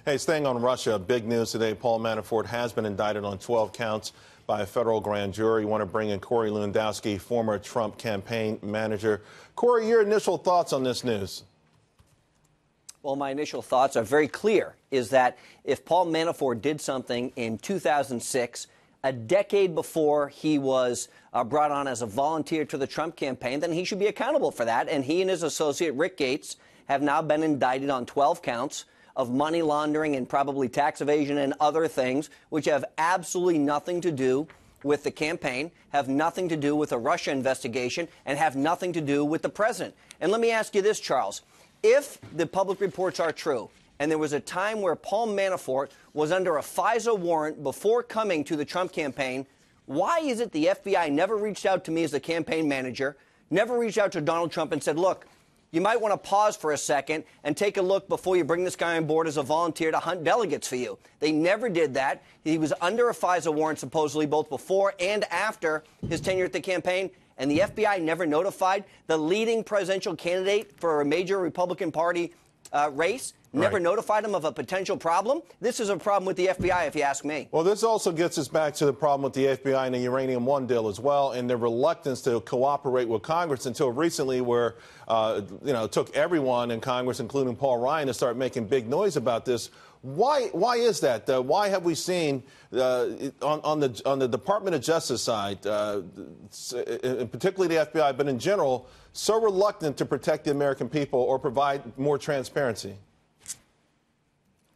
Hey, staying on Russia, big news today. Paul Manafort has been indicted on 12 counts by a federal grand jury. You want to bring in Corey Lewandowski, former Trump campaign manager. Corey, your initial thoughts on this news? Well, my initial thoughts are very clear, is that if Paul Manafort did something in 2006, a decade before he was brought on as a volunteer to the Trump campaign, then he should be accountable for that. And he and his associate, Rick Gates, have now been indicted on 12 counts of money laundering and probably tax evasion and other things, which have absolutely nothing to do with the campaign, have nothing to do with a Russia investigation, and have nothing to do with the president. And let me ask you this, Charles. If the public reports are true, and there was a time where Paul Manafort was under a FISA warrant before coming to the Trump campaign, why is it the FBI never reached out to me as the campaign manager, never reached out to Donald Trump and said, look, you might want to pause for a second and take a look before you bring this guy on board as a volunteer to hunt delegates for you? They never did that. He was under a FISA warrant supposedly both before and after his tenure at the campaign, and the FBI never notified the leading presidential candidate for a major Republican Party race, never notified him of a potential problem. This is a problem with the FBI, if you ask me. Well, this also gets us back to the problem with the FBI and the Uranium One deal as well, and their reluctance to cooperate with Congress until recently, where it took everyone in Congress, including Paul Ryan, to start making big noise about this. Why is that? Why have we seen on the Department of Justice side, and particularly the FBI, but in general, so reluctant to protect the American people or provide more transparency?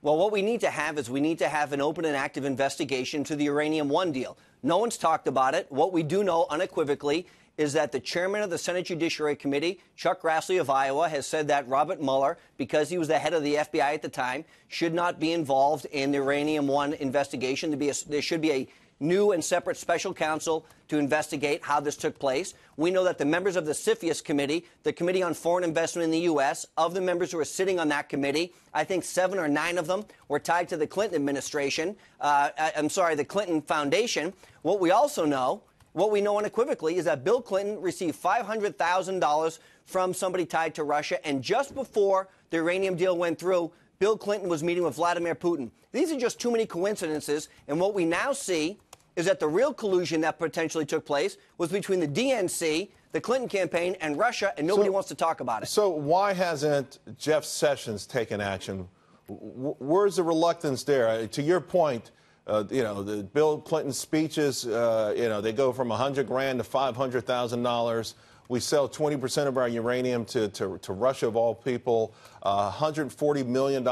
Well, what we need to have is an open and active investigation to the Uranium One deal. No one's talked about it. What we do know unequivocally is that the chairman of the Senate Judiciary Committee, Chuck Grassley of Iowa, has said that Robert Mueller, because he was the head of the FBI at the time, should not be involved in the Uranium One investigation. There should be a new and separate special counsel to investigate how this took place. We know that the members of the CFIUS committee, the Committee on Foreign Investment in the U.S., of the members who are sitting on that committee, I think 7 or 9 of them were tied to the Clinton administration. The Clinton Foundation. What we know unequivocally is that Bill Clinton received $500,000 from somebody tied to Russia, and just before the uranium deal went through, Bill Clinton was meeting with Vladimir Putin. These are just too many coincidences, and what we now see is that the real collusion that potentially took place was between the DNC, the Clinton campaign, and Russia, and nobody wants to talk about it. So why hasn't Jeff Sessions taken action? Where's the reluctance there? To your point, the Bill Clinton speeches, they go from $100,000 to $500,000. We sell 20% of our uranium to Russia, of all people. $140 million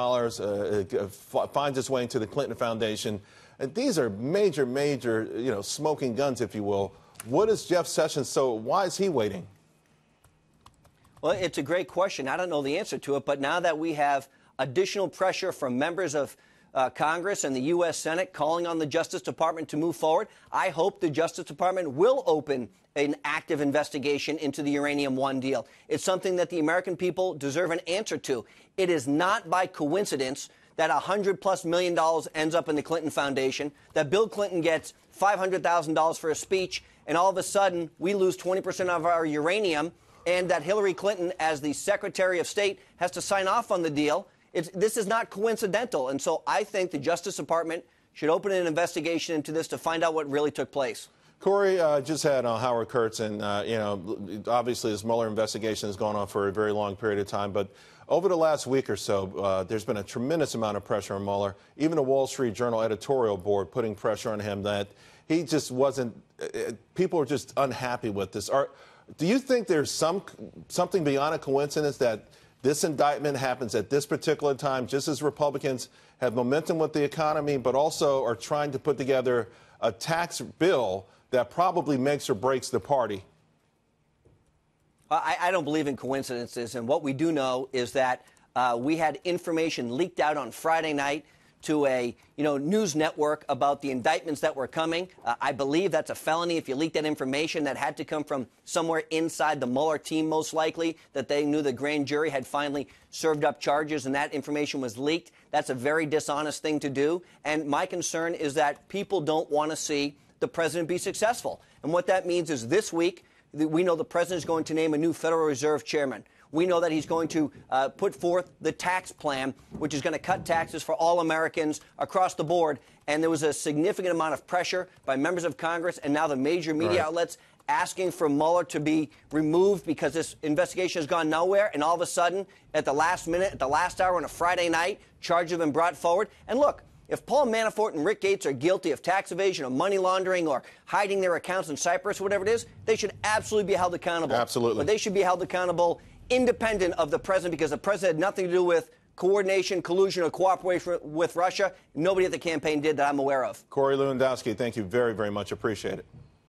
finds its way into the Clinton Foundation. And these are major, smoking guns, if you will. What is Jeff Sessions? So why is he waiting? Well, it's a great question. I don't know the answer to it, but now that we have additional pressure from members of Congress and the U.S. Senate calling on the Justice Department to move forward, I hope the Justice Department will open an active investigation into the Uranium One deal. It's something that the American people deserve an answer to. It is not by coincidence that $100+ million ends up in the Clinton Foundation, that Bill Clinton gets $500,000 for a speech, and all of a sudden we lose 20% of our uranium, and that Hillary Clinton, as the Secretary of State, has to sign off on the deal. This is not coincidental, and so I think the Justice Department should open an investigation into this to find out what really took place. Corey, just had Howard Kurtz, and obviously this Mueller investigation has gone on for a very long period of time, but over the last week or so, there's been a tremendous amount of pressure on Mueller, even the Wall Street Journal editorial board putting pressure on him that he just wasn't, people are just unhappy with this. Do you think there's something beyond a coincidence that this indictment happens at this particular time, just as Republicans have momentum with the economy, but also are trying to put together a tax bill that probably makes or breaks the party? I don't believe in coincidences, and what we do know is that we had information leaked out on Friday night to a news network about the indictments that were coming. I believe that's a felony if you leak that information. That had to come from somewhere inside the Mueller team, most likely, that they knew the grand jury had finally served up charges and that information was leaked. That's a very dishonest thing to do, and my concern is that people don't want to see the president be successful. And what that means is this week, we know the president is going to name a new Federal Reserve chairman. We know that he's going to put forth the tax plan, which is going to cut taxes for all Americans across the board. And there was a significant amount of pressure by members of Congress and now the major media outlets asking for Mueller to be removed because this investigation has gone nowhere. And all of a sudden, at the last minute, at the last hour on a Friday night, charges have been brought forward. And look, if Paul Manafort and Rick Gates are guilty of tax evasion or money laundering or hiding their accounts in Cyprus or whatever it is, they should absolutely be held accountable. Absolutely. But they should be held accountable independent of the president because the president had nothing to do with coordination, collusion, or cooperation with Russia. Nobody at the campaign did that I'm aware of. Corey Lewandowski, thank you very, very much. Appreciate it.